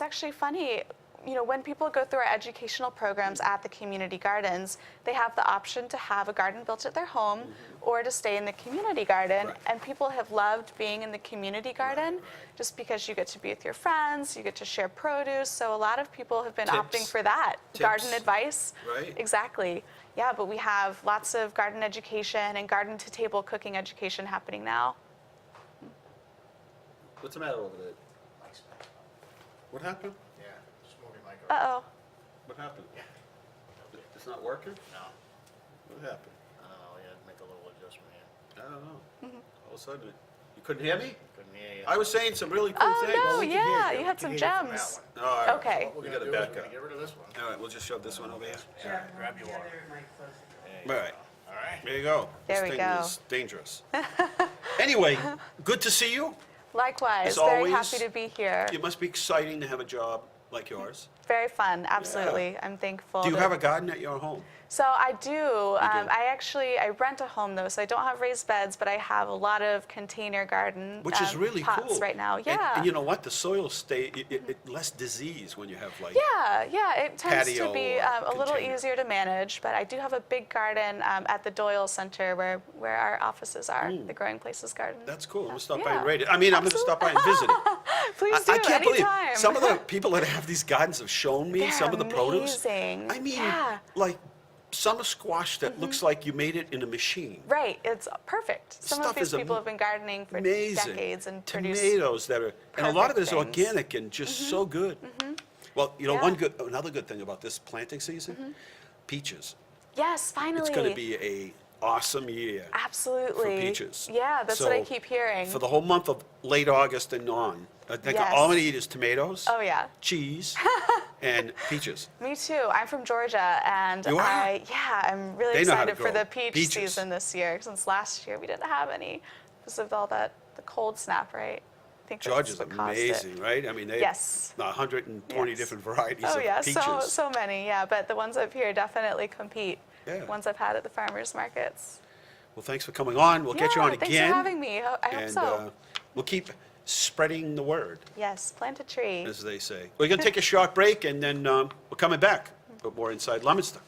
actually funny, when people go through our educational programs at the community gardens, they have the option to have a garden built at their home or to stay in the community garden. Right. And people have loved being in the community garden just because you get to be with your friends, you get to share produce. So a lot of people have been opting Tips. for that. Garden Tips. advice. Right. Exactly. Yeah, but we have lots of garden education and garden to table cooking education happening now. What's the matter over there? What happened? Yeah, smoking like Uh-oh. What happened? It's not working? No. What happened? I don't know, you had to make a little adjustment here. I don't know. All of a sudden, you couldn't hear me? Couldn't hear you. I was saying some really cool things. Oh, no, we can hear yeah, you. you had We some can hear you from gems. that All right. Okay. What We we're gotta gonna do is back we're gonna up. get rid of this one. All right, we'll just shove this one over here. Yeah, grab your water. All right. All right. There you go. There This we thing go. is dangerous. Anyway, good to see you. Likewise, As very always, happy to be here. It must be exciting to have a job like yours. Very fun, absolutely. I'm thankful. Do you to- have a garden at your home? So I do. I rent a home though, so I don't have raised beds, but I have a lot of container garden Which is really pots cool. right now. And- Yeah. And you know what? The soil less disease when you have like. Yeah, it tends to Patio be or a little container. easier to manage, but I do have a big garden at the Doyle Center where our offices are, the Growing Places Garden. That's cool. I'm gonna stop by Yeah. and rate it. I mean, I'm gonna stop by and visit it. Please do, I can't believe anytime. some of the people that have these gardens have shown me They're some of the produce. amazing. I mean, Yeah. like summer squash that looks like you made it in a machine. Right, it's perfect. Some Stuff of these is people have been gardening for Amazing. decades and produce. Tomatoes that are, and a lot of it is perfect things. organic and just so good. Well, Yeah. another good thing about this planting season, peaches. Yes, finally. It's going to be a awesome year. Absolutely. For peaches. Yeah, that's what I So, keep hearing. For the whole month of late August and on, I think Yes. all I'm going to eat is tomatoes, Oh, yeah. cheese, and peaches. Me too. I'm from Georgia, and You are? I'm really They know how to excited for grow the peach peaches. season this year. Since last year we didn't have any because of all the cold snap, right? I think that's Georgia's what caused it. amazing, right? I mean, they Yes. have 120 Yes. different varieties Oh of yeah, peaches. so many. Yeah, but the ones up here definitely compete. Yeah. The ones I've had at the farmers markets. Well, thanks for coming on. We'll get you on Thanks again. for having me. I hope and so. We'll keep spreading the word, Yes, plant a tree. as they say. We're going to take a short break, and then we're coming back with more Inside Leominster.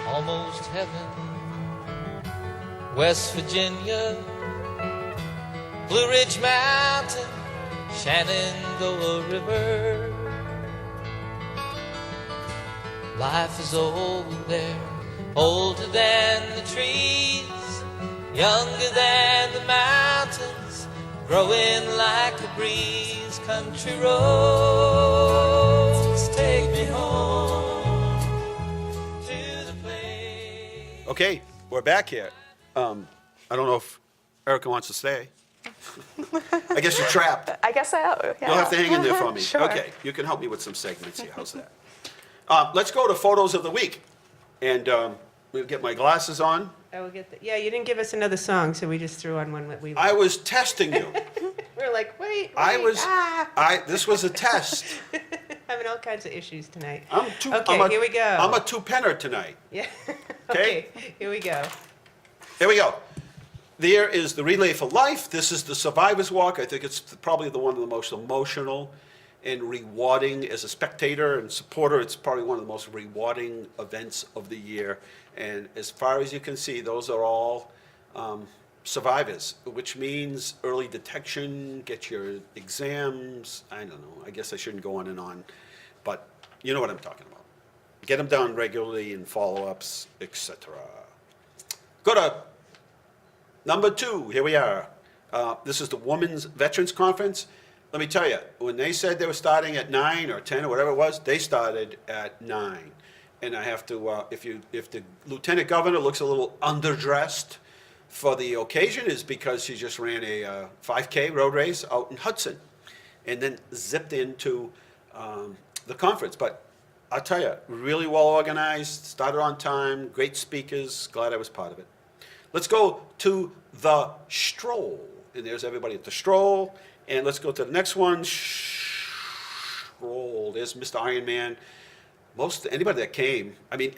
Almost heaven, West Virginia, Blue Ridge Mountain, Shenandoah River. Life is old there, older than the trees, younger than the mountains, growing like the breeze. Country roads take me home to the place. Okay, we're back here. I don't know if Erica wants to stay. I guess you're trapped. I guess yeah. You'll have to hang in there for me. Sure. Okay, you can help me with some segments here. How's that? Let's go to photos of the week. And we'll get my glasses on. I will get the, yeah, you didn't give us another song, so we just threw on one that we. I was testing you. We're like, wait, This was a test. having all kinds of issues tonight. Okay, here we go. I'm a two-penner tonight. Yeah. Okay. Okay, here we go. Here we go. There is the Relay for Life. This is the Survivor's Walk. I think it's probably one of the most emotional and rewarding as a spectator and supporter. It's probably one of the most rewarding events of the year. And as far as you can see, those are all survivors, which means early detection, get your exams. I don't know. I guess I shouldn't go on and on, but you know what I'm talking about. Get them done regularly and follow-ups, etc. Go to number 2. Here we are. This is the Women's Veterans Conference. Let me tell you, when they said they were starting at 9 or 10 or whatever it was, they started at 9. And I have to, if the lieutenant governor looks a little underdressed for the occasion, is because she just ran a 5K road race out in Hudson, and then zipped into the conference. But I'll tell you, really well organized, started on time, great speakers. Glad I was part of it. Let's go to the stroll, and there's everybody at the stroll. And let's go to the next one. Stroll. There's Mr. Iron Man. Anybody that came, I mean,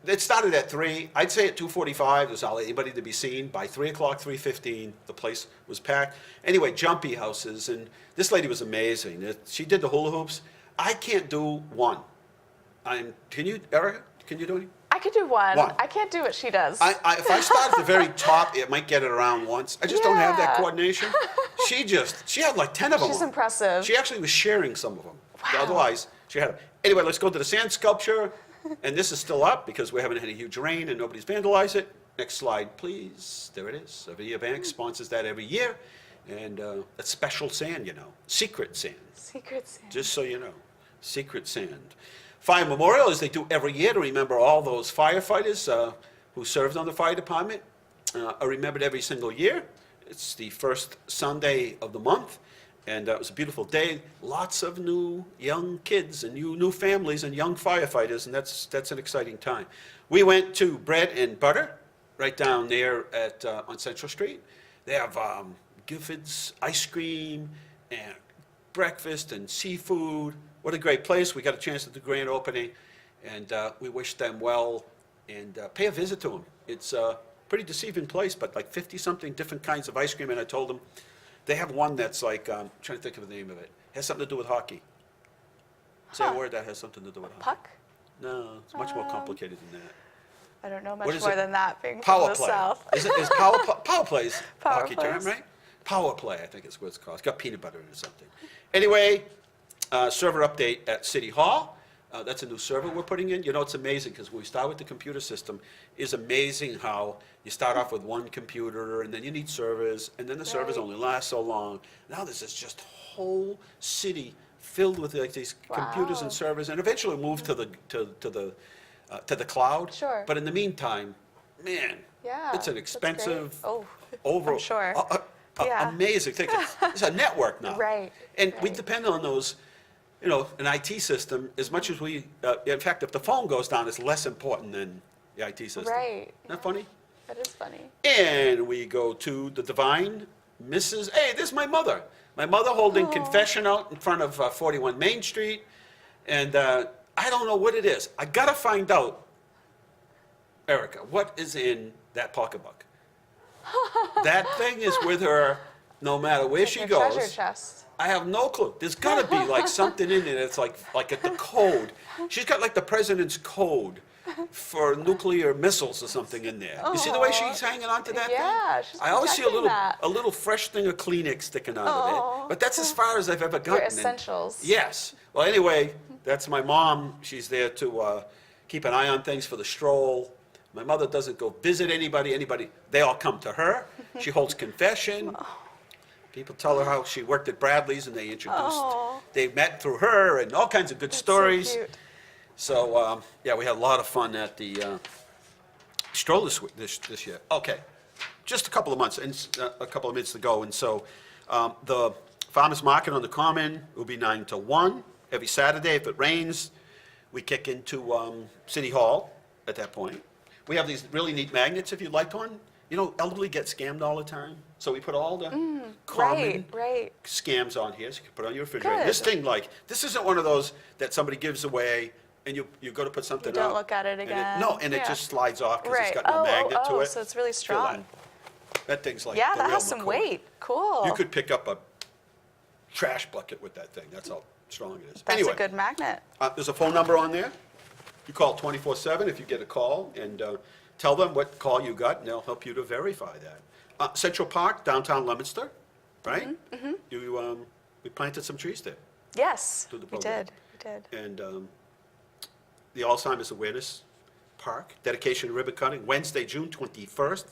it started at 3. I'd say at 2:45, there's not anybody to be seen. By 3 o'clock, 3:15, the place was packed. Anyway, jumpy houses, and this lady was amazing. She did the hula hoops. I can't do one. Can you, Erica? Can you do any? I could do one. One. I can't do what she does. If I start at the very top, it might get it around once. I just don't have that Yeah. coordination. She had like 10 of them. She's on. impressive. She actually was sharing some of them. Wow. Otherwise, she had them. Anyway, let's go to the sand sculpture. And this is still up because we haven't had a huge rain and nobody's vandalized it. Next slide, please. There it is. Aviva Bank sponsors that every year. And that's special sand, you know. Secret sand. Secret Santa. Just so you know. Secret sand. Fire Memorial, as they do every year to remember all those firefighters who served on the fire department, are remembered every single year. It's the first Sunday of the month, and it was a beautiful day. Lots of new young kids and new families and young firefighters, and that's an exciting time. We went to Bread and Butter right down there at on Central Street. They have Gifford's ice cream and breakfast and seafood. What a great place. We got a chance at the grand opening, and we wish them well, and pay a visit to them. It's a pretty deceiving place, but like 50-something different kinds of ice cream, and I told them they have one that's like, I'm trying to think of the name of it. Has something to do with hockey. Say a word that has something to do with hockey. Puck? No, it's much more complicated than that. I don't know What much is more it? than that, being Power from the play. South. Is power plays Power hockey term, plays. right? Power play, I think is what it's called. It's got peanut butter in it or something. Anyway, server update at City Hall. That's a new server we're putting in. You know, it's amazing because when we start with the computer system, it's amazing how you start off with one computer and then you need servers, and then the servers Right. only last so long. Now there's this just whole city filled with like these computers and Wow. servers, and eventually move to the cloud. Sure. But in the meantime, man, Yeah, it's an that's expensive, great. Oh, over, I'm sure. Yeah. amazing thing. It's a network now. Right, And we right. depend on those, you know, an IT system as much as we, in fact, if the phone goes down, it's less important than the IT system. Right. Isn't that funny? That is funny. And we go to the divine Mrs. Hey, this is my mother. My mother holding confession out in front of 41 Main Street. And I don't know what it is. I got to find out, Erica, what is in that pocketbook? That thing is with her no matter where she Your goes. treasure chest. I have no clue. There's got to be like something in it that's like at the code. She's got like the president's code for nuclear missiles or something in there. You see the way she's hanging on to that thing? Yeah, she's I always see protecting that. a little fresh thing of Kleenex sticking out of Aw. it. But that's as far as I've ever gotten. Your And- essentials. Yes. Well, anyway, that's my mom. She's there to keep an eye on things for the stroll. My mother doesn't go visit anybody. They all come to her. She holds confession. People tell her how she worked at Bradley's and they introduced, Aw. they met through her and all kinds of good stories. So cute. So, yeah, we had a lot of fun at the stroll this year. Okay, just a couple of months and a couple of minutes to go. And so the farmers market on the Common will be 9 to 1 every Saturday. If it rains, we kick into City Hall at that point. We have these really neat magnets if you'd like one. You know, elderly get scammed all the time. So we put all the common Right. scams on here, so you can put on your refrigerator. Good. This thing, like, this isn't one of those that somebody gives away and you go to put something don't out. look at it and again. No, and it Yeah. just slides off because it's Right. got no magnet to it. So it's really Feel that. strong. That thing's like Yeah, the that real has some McCoy. weight. Cool. You could pick up a trash bucket with that thing. That's how strong it is. That's Anyway, a good magnet. there's a phone number on there. You call 24/7 if you get a call, and tell them what call you got, and they'll help you to verify that. Central Park, downtown Leominster, right? Mm-hmm. We planted some trees there. Yes, Do the we program. did. We did. And the Alzheimer's Awareness Park, dedication ribbon cutting, Wednesday, June 21st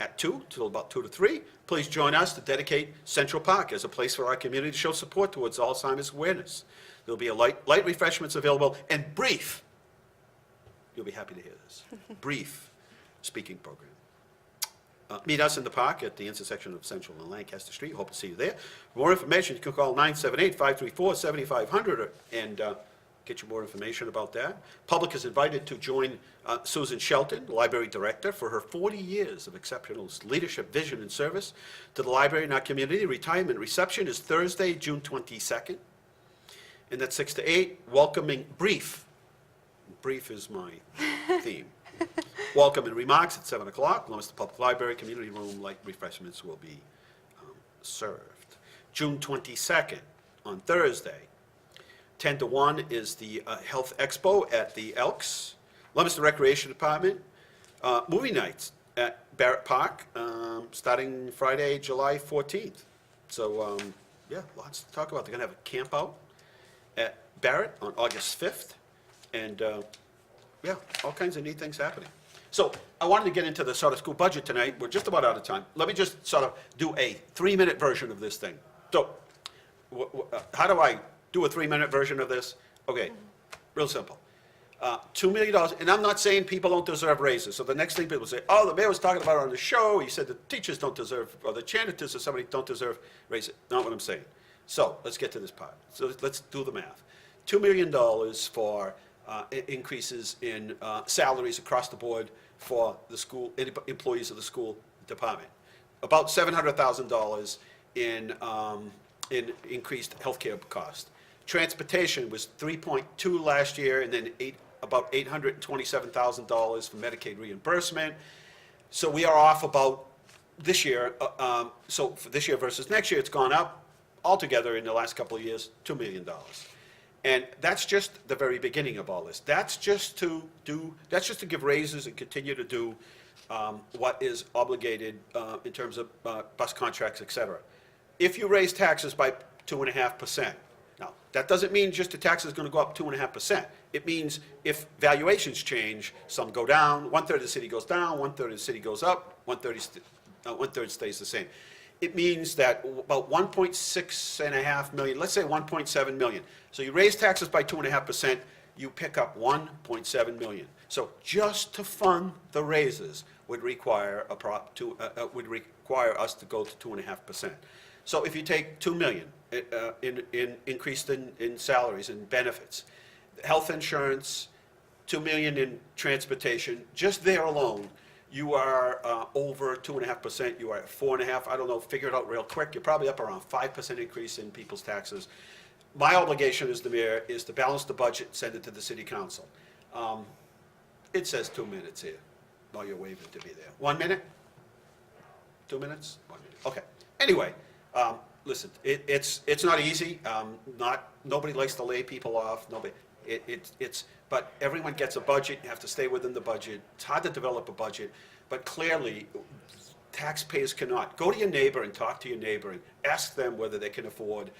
at 2 till about 2 to 3. Please join us to dedicate Central Park as a place for our community to show support towards Alzheimer's awareness. There'll be a light refreshments available and brief, you'll be happy to hear this, brief speaking program. Meet us in the park at the intersection of Central and Lancaster Street. Hope to see you there. For more information, you can call 978-534-7500 and get you more information about that. Public is invited to join Susan Shelton, the library director, for her 40 years of exceptional leadership, vision, and service to the library and our community. Retirement reception is Thursday, June 22nd, and that's 6 to 8. Welcoming brief. Brief is my theme. Welcome and remarks at 7 o'clock. Leominster Public Library, Community Room, light refreshments will be served. June 22nd, on Thursday, 10 to 1 is the Health Expo at the Elks. Leominster Recreation Department, movie nights at Barrett Park, starting Friday, July 14th. So, yeah, lots to talk about. They're going to have a camp out at Barrett on August 5th. And, yeah, all kinds of neat things happening. So I wanted to get into the sort of school budget tonight. We're just about out of time. Let me just sort of do a 3-minute version of this thing. So how do I do a 3-minute version of this? Okay, real simple. $2 million, and I'm not saying people don't deserve raises. So the next thing people say, oh, the mayor was talking about it on the show. He said the teachers don't deserve, or the janitors or somebody don't deserve raises. Not what I'm saying. So let's get to this part. So let's do the math. $2 million for increases in salaries across the board for the school, employees of the school department. About $700,000 in increased healthcare cost. Transportation was 3.2 last year, and then about $827,000 for Medicaid reimbursement. So we are off about this year. So for this year versus next year, it's gone up altogether in the last couple of years, $2 million. And that's just the very beginning of all this. That's just to give raises and continue to do what is obligated in terms of bus contracts, et cetera. If you raise taxes by 2.5%, now, that doesn't mean just the tax is going to go up 2.5%. It means if valuations change, some go down, 1/3 of the city goes down, 1/3 of the city goes up, 1/3 stays the same. It means that about 1.6.5 million, let's say 1.7 million. So you raise taxes by 2.5%, you pick up 1.7 million. So just to fund the raises would require us to go to 2.5%. So if you take 2 million in increased in salaries and benefits, health insurance, 2 million in transportation, just there alone, you are over 2.5%, you are at 4.5%, I don't know, figure it out real quick, you're probably up around 5% increase in people's taxes. My obligation as the mayor is to balance the budget, send it to the city council. It says 2 minutes here, while you're waving to be there. 1 minute? 2 minutes? 1 minute, okay. Anyway, listen, it's not easy, nobody likes to lay people off, but everyone gets a budget, you have to stay within the budget. It's hard to develop a budget, but clearly, taxpayers cannot. Go to your neighbor and talk to your neighbor and ask them whether they can afford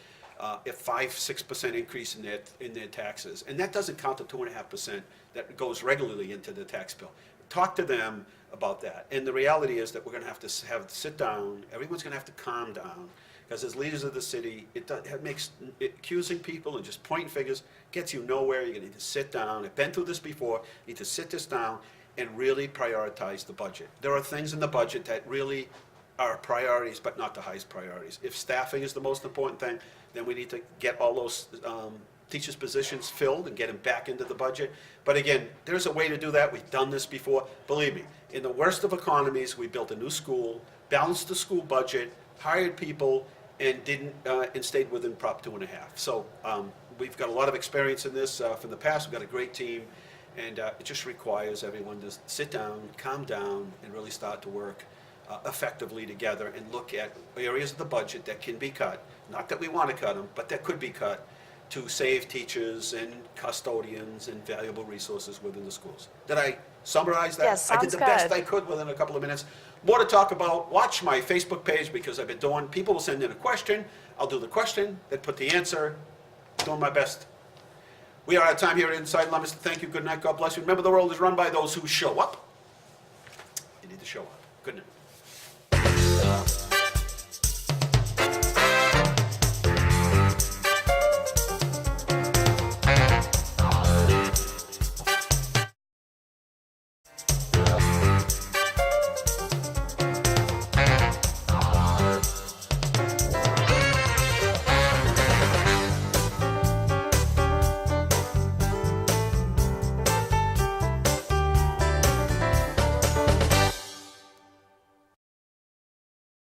a 5-6% increase in their taxes. And that doesn't count the 2.5% that goes regularly into the tax bill. Talk to them about that. And the reality is that we're going to have to sit down, everyone's going to have to calm down, because as leaders of the city, it makes accusing people and just pointing fingers gets you nowhere. You're going to need to sit down. I've been through this before. You need to sit this down and really prioritize the budget. There are things in the budget that really are priorities, but not the highest priorities. If staffing is the most important thing, then we need to get all those teachers' positions filled and get them back into the budget. But again, there's a way to do that. We've done this before. Believe me, in the worst of economies, we built a new school, balanced the school budget, hired people, and stayed within Prop 2.5. So we've got a lot of experience in this from the past. We've got a great team, and it just requires everyone to sit down, calm down, and really start to work effectively together and look at areas of the budget that can be cut. Not that we want to cut them, but that could be cut to save teachers and custodians and valuable resources within the schools. Did I summarize that? Yes, I did sounds the best good. I could within a couple of minutes. More to talk about. Watch my Facebook page, because I've been doing, people will send in a question. I'll do the question, then put the answer. Doing my best. We are out of time here inside Leominster. Thank you. Good night. God bless you. Remember, the world is run by those who show up. You need to show up. Good night.